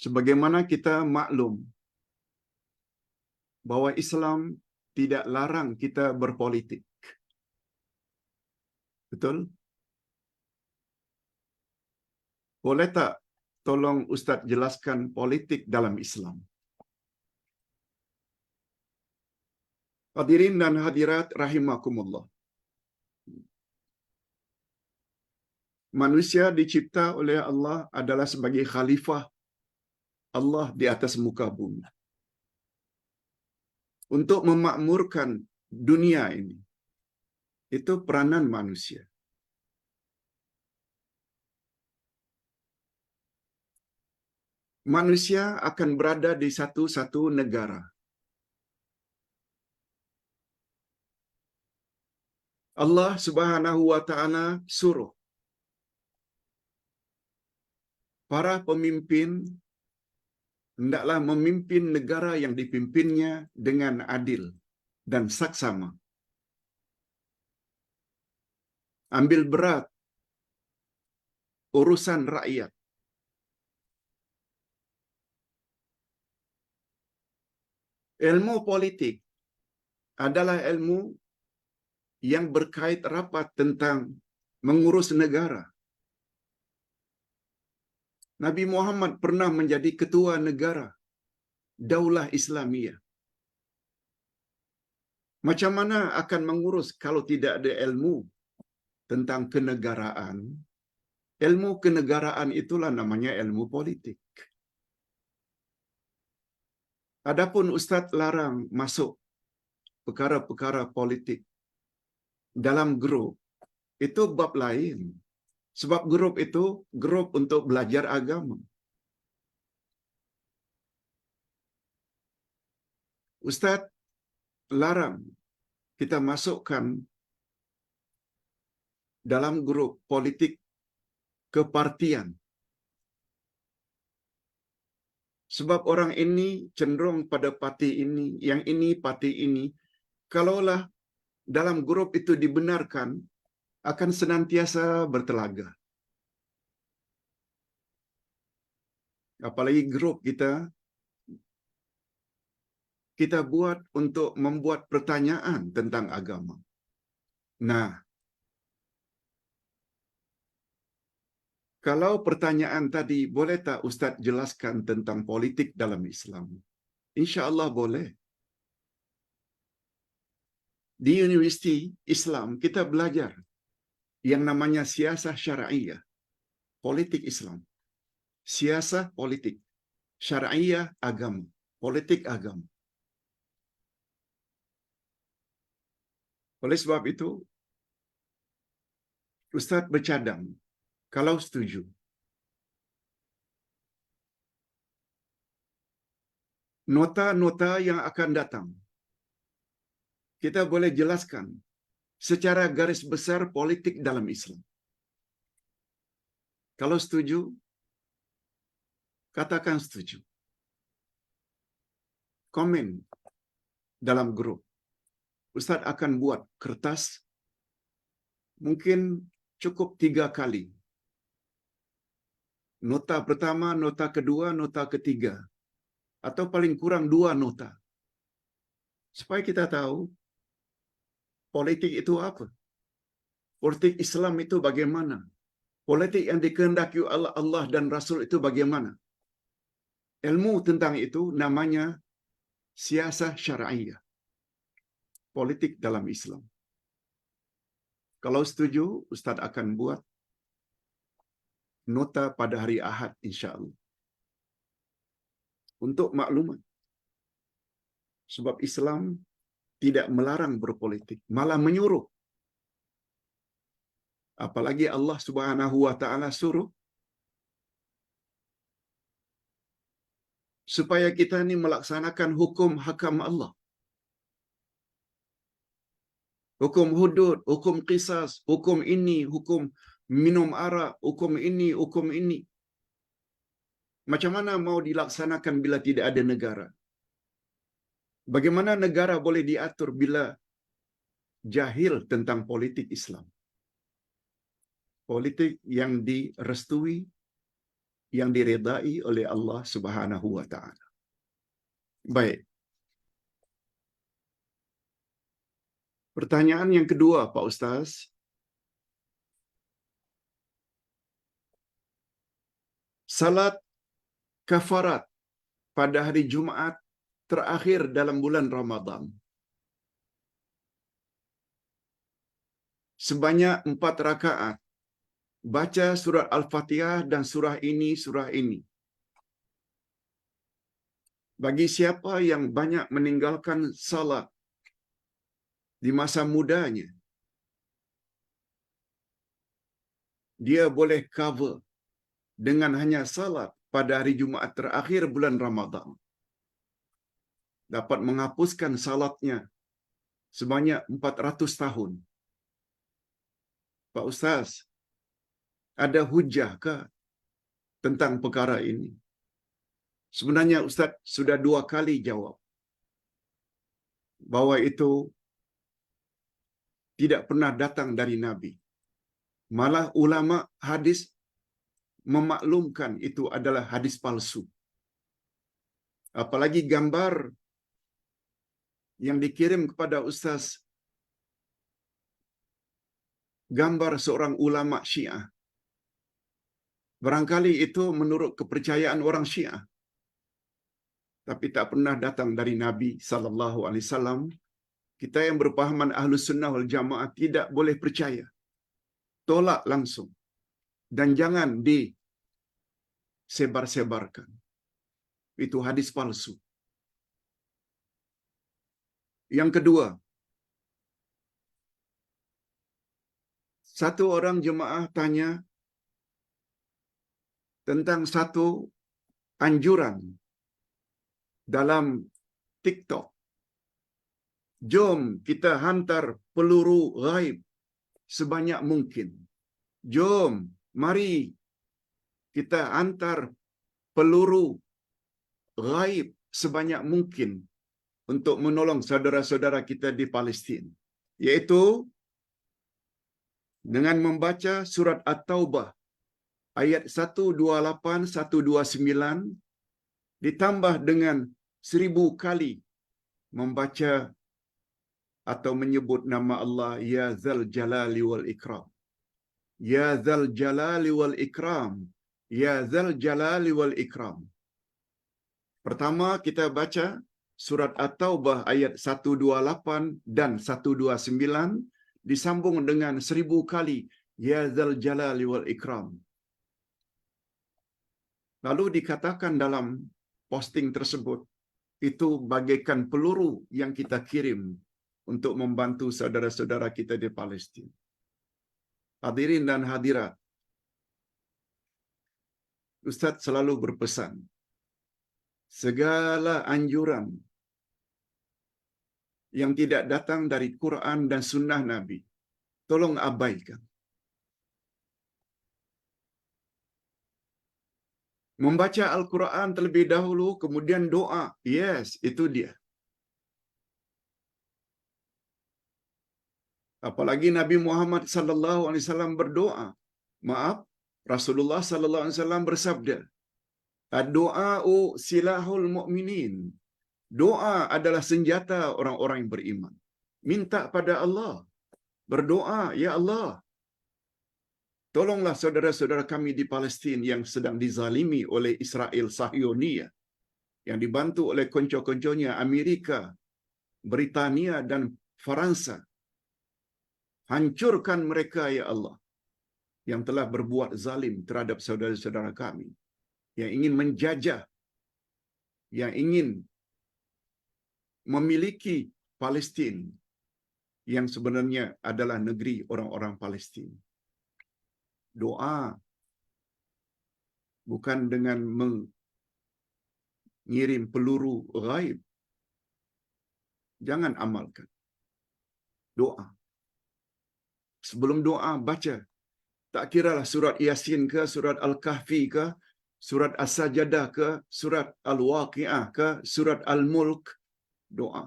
Sebagaimana kita maklum bahwa Islam tidak larang kita berpolitik. Betul? Boleh tak tolong Ustaz jelaskan politik dalam Islam? Hadirin dan hadirat rahimakumullah. Manusia dicipta oleh Allah adalah sebagai khalifah Allah di atas muka bumi. Untuk memakmurkan dunia ini. Itu peranan manusia. Manusia akan berada di satu-satu negara. Allah Subhanahu wa taala suruh para pemimpin hendaklah memimpin negara yang dipimpinnya dengan adil dan saksama. Ambil berat urusan rakyat. Ilmu politik adalah ilmu yang berkait rapat tentang mengurus negara. Nabi Muhammad pernah menjadi ketua negara Daulah Islamiyah. Macam mana akan mengurus kalau tidak ada ilmu tentang kenegaraan? Ilmu kenegaraan itulah namanya ilmu politik. Adapun Ustaz larang masuk perkara-perkara politik dalam grup, itu bab lain. Sebab grup itu grup untuk belajar agama. Ustaz larang kita masukkan dalam grup politik kepartian. Sebab orang ini cenderung pada parti ini, yang ini parti ini. Kalaulah dalam grup itu dibenarkan, akan senantiasa bertelaga. Apalagi grup kita buat untuk membuat pertanyaan tentang agama. Nah, kalau pertanyaan tadi, boleh tak Ustaz jelaskan tentang politik dalam Islam? InsyaAllah boleh. Di Universiti Islam, kita belajar yang namanya siasah syar'iyah, politik Islam. Siasah politik, syar'iyah agama, politik agama. Oleh sebab itu, Ustaz bercadang, kalau setuju, nota-nota yang akan datang, kita boleh jelaskan secara garis besar politik dalam Islam. Kalau setuju, katakan setuju. Komen dalam grup. Ustaz akan buat kertas, mungkin cukup 3 kali. Nota pertama, nota kedua, nota ketiga. Atau paling kurang 2 nota. Supaya kita tahu politik itu apa. Politik Islam itu bagaimana. Politik yang dikehendaki Allah dan Rasul itu bagaimana. Ilmu tentang itu namanya siasah syar'iyah. Politik dalam Islam. Kalau setuju, Ustaz akan buat nota pada hari Ahad insya-Allah. Untuk maklumat. Sebab Islam tidak melarang berpolitik, malah menyuruh. Apalagi Allah Subhanahu wa taala suruh supaya kita ini melaksanakan hukum hakam Allah. Hukum hudud, hukum qisas, hukum ini, hukum minum arak, hukum ini, hukum ini. Macam mana mau dilaksanakan bila tidak ada negara? Bagaimana negara boleh diatur bila jahil tentang politik Islam? Politik yang direstui yang diredai oleh Allah Subhanahu wa taala. Baik. Pertanyaan yang kedua, Pak Ustaz. Salat kafarat pada hari Jumaat terakhir dalam bulan Ramadan sebanyak 4 rakaat. Baca surat Al-Fatihah dan surah ini. Bagi siapa yang banyak meninggalkan salat di masa mudanya, dia boleh cover dengan hanya salat pada hari Jumaat terakhir bulan Ramadan. Dapat menghapuskan salatnya sebanyak 400 tahun. Pak Ustaz, ada hujah ke tentang perkara ini? Sebenarnya Ustaz sudah 2 kali jawab bahwa itu tidak pernah datang dari Nabi. Malah ulama hadis memaklumkan itu adalah hadis palsu. Apalagi gambar yang dikirim kepada Ustaz, gambar seorang ulama Syiah. Barangkali itu menurut kepercayaan orang Syiah, tapi tak pernah datang dari Nabi sallallahu alaihi wasallam. Kita yang berpahaman Ahlus Sunnah wal Jamaah tidak boleh percaya. Tolak langsung. Dan jangan disebar-sebarkan. Itu hadis palsu. Yang kedua, satu orang jemaah tanya tentang satu anjuran dalam TikTok. Jom kita hantar peluru ghaib sebanyak mungkin. Jom, mari kita hantar peluru ghaib sebanyak mungkin untuk menolong saudara-saudara kita di Palestin. Iaitu dengan membaca surat At-Taubah ayat 128-129 ditambah dengan 1000 kali membaca atau menyebut nama Allah, Ya Zal Jalali wal Ikram. Ya Zal Jalali wal Ikram. Ya Zal Jalali wal Ikram. Pertama kita baca surat At-Taubah ayat 128 dan 129 disambung dengan 1000 kali Ya Zal Jalali wal Ikram. Lalu dikatakan dalam posting tersebut, itu bagaikan peluru yang kita kirim untuk membantu saudara-saudara kita di Palestin. Hadirin dan hadirat, Ustaz selalu berpesan, segala anjuran yang tidak datang dari Quran dan Sunnah Nabi, tolong abaikan. Membaca Al-Quran terlebih dahulu, kemudian doa. Yes, itu dia. Apalagi Nabi Muhammad sallallahu alaihi wasallam berdoa. Maaf, Rasulullah sallallahu alaihi wasallam bersabda, "Ad-du'a'u silahul mu'minin." Doa adalah senjata orang-orang yang beriman. Minta pada Allah. Berdoa, Ya Allah, tolonglah saudara-saudara kami di Palestin yang sedang dizalimi oleh Israel Sahyoniyah, yang dibantu oleh konco-konconya Amerika, Britania dan Faransa. Hancurkan mereka, Ya Allah, yang telah berbuat zalim terhadap saudara-saudara kami, yang ingin menjajah, yang ingin memiliki Palestin, yang sebenarnya adalah negeri orang-orang Palestin. Doa bukan dengan mengirim peluru ghaib. Jangan amalkan. Doa. Sebelum doa, baca. Tak kiralah surat Yasin ke, surat Al-Kahfi ke, surat As-Sajadah ke, surat Al-Waqi'ah ke, surat Al-Mulk. Doa.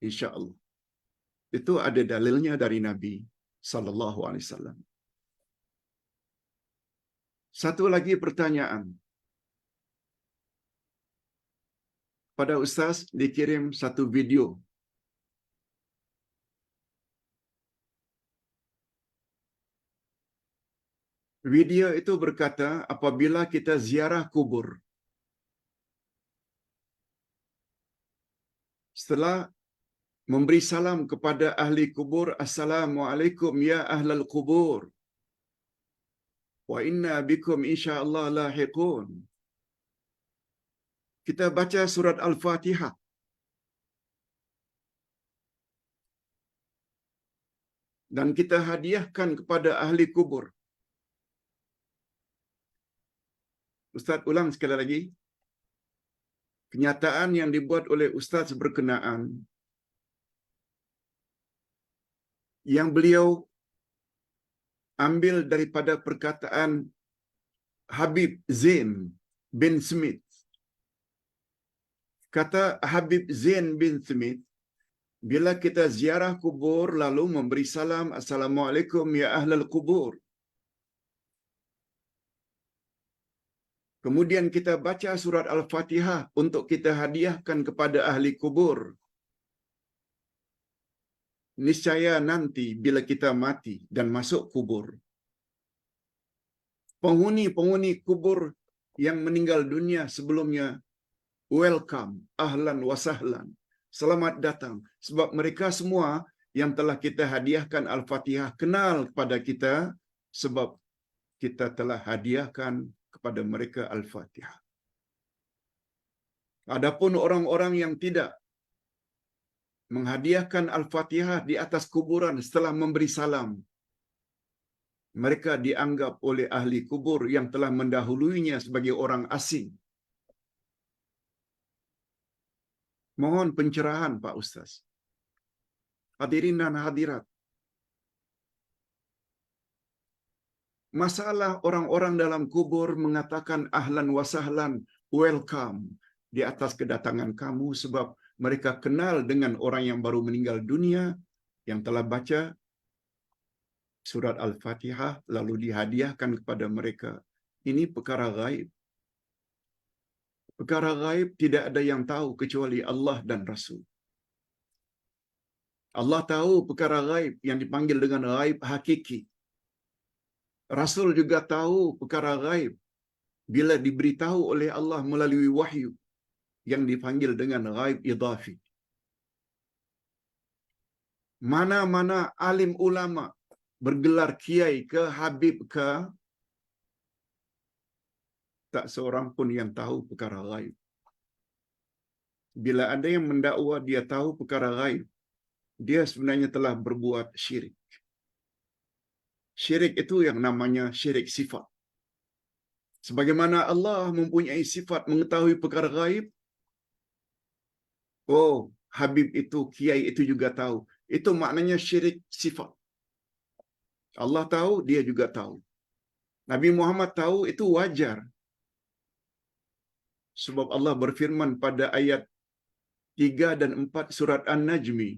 InsyaAllah. Itu ada dalilnya dari Nabi sallallahu alaihi wasallam. Satu lagi pertanyaan. pada Ustaz dikirim satu video. Video itu berkata, apabila kita ziarah kubur, setelah memberi salam kepada ahli kubur, Assalamualaikum ya ahlal kubur, wa inna bikum insyaallah lahiqun. Kita baca surat Al-Fatihah. Dan kita hadiahkan kepada ahli kubur. Ustaz ulang sekali lagi. Kenyataan yang dibuat oleh Ustaz berkenaan yang beliau ambil daripada perkataan Habib Zain bin Smith. Kata Habib Zain bin Smith, bila kita ziarah kubur lalu memberi salam, Assalamualaikum ya ahlal kubur. Kemudian kita baca surat Al-Fatihah untuk kita hadiahkan kepada ahli kubur. Niscaya nanti bila kita mati dan masuk kubur, penghuni-penghuni kubur yang meninggal dunia sebelumnya, welcome, ahlan wa sahlan, selamat datang. Sebab mereka semua yang telah kita hadiahkan Al-Fatihah kenal kepada kita, sebab kita telah hadiahkan kepada mereka Al-Fatihah. Adapun orang-orang yang tidak menghadiahkan Al-Fatihah di atas kuburan setelah memberi salam, mereka dianggap oleh ahli kubur yang telah mendahuluinya sebagai orang asing. Mohon pencerahan Pak Ustaz. Hadirin dan hadirat. Masalah orang-orang dalam kubur mengatakan ahlan wa sahlan, welcome di atas kedatangan kamu, sebab mereka kenal dengan orang yang baru meninggal dunia yang telah baca surat Al-Fatihah lalu dihadiahkan kepada mereka. Ini perkara gaib. Perkara gaib tidak ada yang tahu kecuali Allah dan Rasul. Allah tahu perkara gaib yang dipanggil dengan gaib hakiki. Rasul juga tahu perkara gaib bila diberitahu oleh Allah melalui wahyu yang dipanggil dengan gaib idhafi. Mana-mana alim ulama bergelar kiai ke, habib ke, tak seorang pun yang tahu perkara gaib. Bila ada yang mendakwa dia tahu perkara gaib, dia sebenarnya telah berbuat syirik. Syirik itu yang namanya syirik sifat. Sebagaimana Allah mempunyai sifat mengetahui perkara gaib, oh, habib itu, kiai itu juga tahu. Itu maknanya syirik sifat. Allah tahu, dia juga tahu. Nabi Muhammad tahu, itu wajar. Sebab Allah berfirman pada ayat 3 dan 4 surat An-Najmi,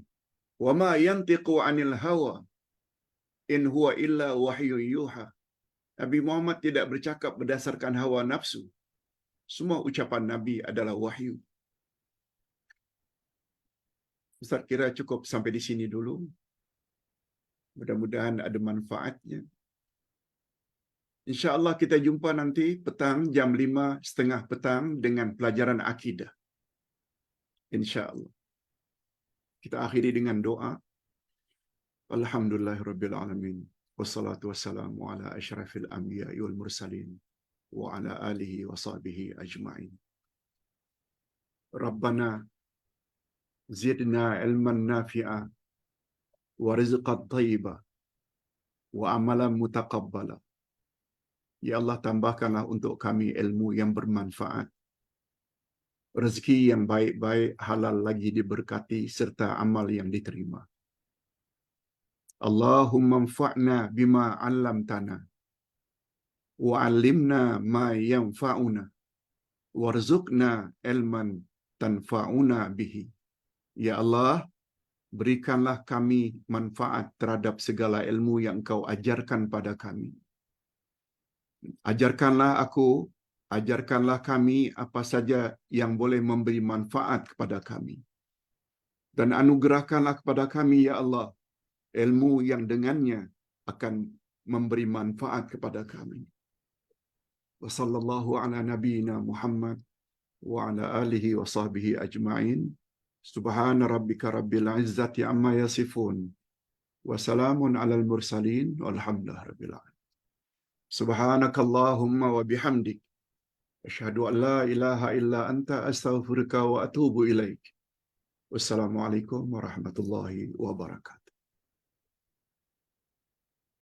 "Wa ma yantiqu 'anil hawa in huwa illa wahyun yuha." Nabi Muhammad tidak bercakap berdasarkan hawa nafsu. Semua ucapan Nabi adalah wahyu. Ustaz kira cukup sampai di sini dulu. Mudah-mudahan ada manfaatnya. InsyaAllah kita jumpa nanti petang jam 5:30 petang dengan pelajaran akidah. InsyaAllah. Kita akhiri dengan doa. Alhamdulillahirabbil alamin. Wassalatu wassalamu ala asyrafil anbiya'i wal mursalin wa ala alihi wa sahbihi ajma'in. Rabbana zidna ilman nafi'a wa rizqan thayyiba wa amalan mutaqabbala. Ya Allah, tambahkanlah untuk kami ilmu yang bermanfaat, rezeki yang baik-baik, halal lagi diberkati, serta amal yang diterima. Allahumma anfa'na bima 'allamtana wa 'allimna ma yanfa'una warzuqna ilman tanfa'una bihi. Ya Allah, berikanlah kami manfaat terhadap segala ilmu yang Engkau ajarkan pada kami. Ajarkanlah aku Ajarkanlah kami apa saja yang boleh memberi manfaat kepada kami. Dan anugerahkanlah kepada kami, ya Allah, ilmu yang dengannya akan memberi manfaat kepada kami. Wa sallallahu ala nabiyyina Muhammad wa ala alihi wa sahbihi ajma'in. Subhana rabbika rabbil izzati amma yasifun. Wa salamun alal mursalin walhamdulillahi rabbil alamin. Subhanakallahumma wa bihamdik. Asyhadu an la ilaha illa anta astaghfiruka wa atubu ilaik. Wassalamualaikum warahmatullahi wabarakatuh.